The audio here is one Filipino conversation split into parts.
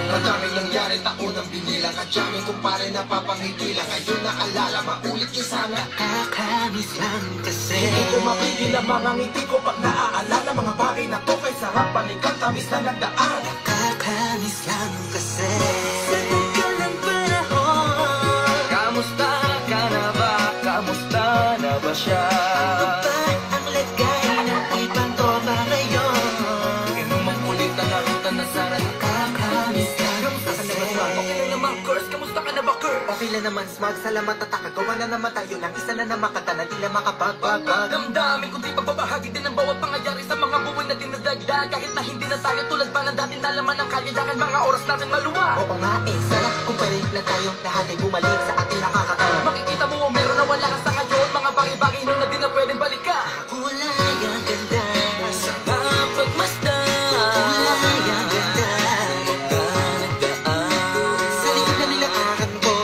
Madaming nangyari, taon ang binilang. Kadyaming kumpare na papangiti lang. Ngayon naalala, maulit yung sana. Nakakamiss lang kasi Hindi ko mapigil ang mga ngiti ko pag naaalala. Mga bagay na to kay sarap balikan, tamis na nagdaan. Nakakamiss lang kasi sa tagal ng panahon. Kamusta ka na ba? Kamusta na ba siya? Ano ba ang lagay ng ibang tropa ngayon? Inumang ulit na narutan na sarap. Nakakamiss lang Okay lang naman, Kurs. Kamusta ka na ba, Kurs? okay lang naman, Smug. Salamat at nakagawa na naman tayo ng isa na naman kanta na tila makabagbag. Damdamin kundi pagbabahagi din ang bawat pangyayari sa mga buhay na dinadagdag. Kahit na hindi na tayo tulad pa ng dati na laman ng kalye dahil mga oras natin maluwa. Oo nga eh, sarap kung balik lang tayo. Lahat ay bumalik sa ating nakakatawa. Makikita mo meron na wala ka sa ngayon. Mga bagay-bagay nun na di na pwedeng balikan. Kulay ang ganda Sa pagmasdan, Kulay ang ganda Sa likod na nilakaran ko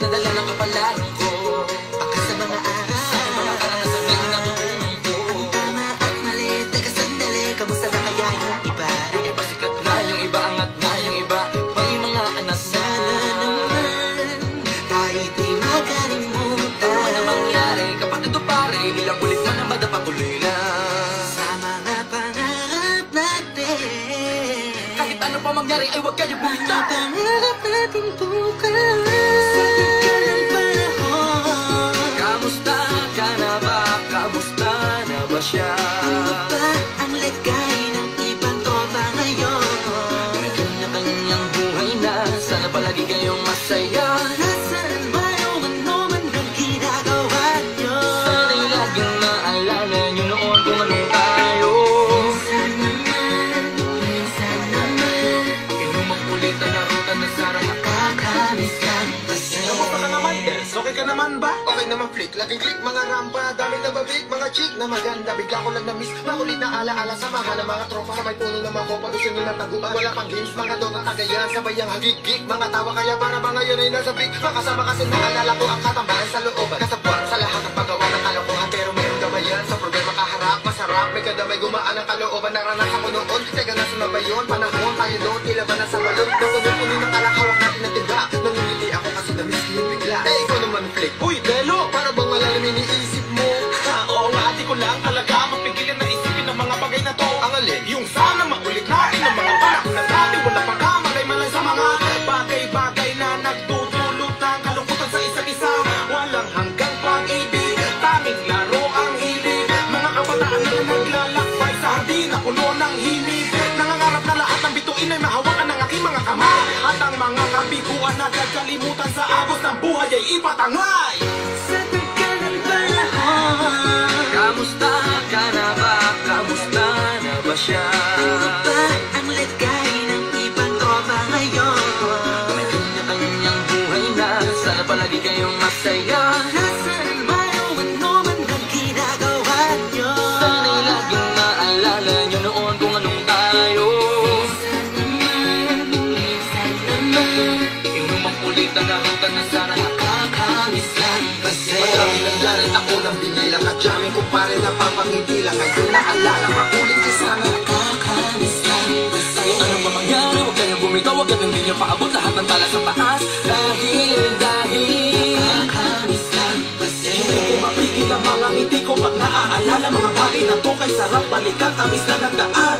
nadala ng kapalaran ko. Baka sa mga araw Mga karanasan na natutunan ko. Tama at mali, teka sandali. Kamusta na kaya yung iba? Yung iba sikat na, yung iba angat na, yung iba may mga anak na. Sana naman tayo di makalimutan. Ano na mangyari kapag ito pare, ilang ulit na madapatuloy lang. Sa mga pangarap natin. Kahit ano pa mangyari ay huwag kayo bumita. Pangarap natin bukas. Sa tagal ng panahon. Kamusta ka na ba? Kamusta na ba siya? Ano ba ang lagay ng ibang tropa ngayon? May kanya-kanyang buhay na, sana palagi kayong masaya. Nasaan ba o ano man ang ginagawa nyo? Sana'y laging maalala nyo noon kung anong tayo. Minsan naman Inumang ulit ang narutan na sarap. Nakakamiss lang kasi Kamusta ka naman, Des? Okay ka naman ba? Okay naman, flick. Laging click, mga rampa. Daming nababig, mga chick na maganda. Bigla ko lang na-miss. Makulit na alaala sa mga ng mga tropa. Sa may puno ng mga kopa. Gusto nyo na taguan. Wala pang games, mga dogang kagayan. Sabay ang hagig-gig. Mga tawa kaya para ba ngayon ay nasa big. Makasama kasi naalala ko ang katambahan sa looban. Kasabuan sa lahat ng paggawa ng kalokohan. Pero meron gamayan sa problema kaharap. Masarap, may kadamay gumaan ang kalooban. Naranasan ko noon. Teka, nasa na ba yun? Panahon tayo doon. Tila ba nasa balon? Nakunin ng kalakawak natin ng tinda. Nangingiti ako kasi na-miss ko yung bigla. Eh, ikaw naman, flick. Uy, Belo! Para bang malalim iniisip mo? Oo nga, di ko lang talaga mapigilan na isipin ng mga bagay na to. Ang alin? Yung sana maulit natin ang mga panahon na dati. Wala pang kamalay-malay sa mga bagay-bagay na nagtutulot ng kalungkutan sa isa't isa. Walang hanggang pag-ibig, tanging laro ang hilig. Mga kabataan na naglalakbay sa hardin na puno ng himig. Nangangarap na lahat ng bituin ay mahawakan ng aking mga kamay. At ang mga kabiguan na nagkalimutan sa agos ng buhay ay ipatangay. Sa tagal ng panahon. Kamusta ka na ba? Kamusta na ba siya? Ano ba ang lagay ng ibang tropa ngayon? May kanya-kanyang buhay na, sana palagi kayong masaya. Nasaan ba o ano man ang ginagawa nyo? Sana'y laging maalala nyo noon kung anong tayo. Minsan naman Inumang ulit ang narutan na sana. Nakakamiss lang kasi Madaming nangyari, ako ng binilang. Kadyaming kumpare na papangiti lang. Ngayon naalala, maulit yung sana. Nakakamiss lang kasi Ano ba mangyari? Huwag kayong bumitaw, huwag ganun din yung paabot. Lahat ng tala sa taas. Dahil Nakakamiss lang kasi Hindi ko mapigil ang mga ngiti ko pag naaalala. Mga bagay na to kay sarap balikan, tamis na nagdaan.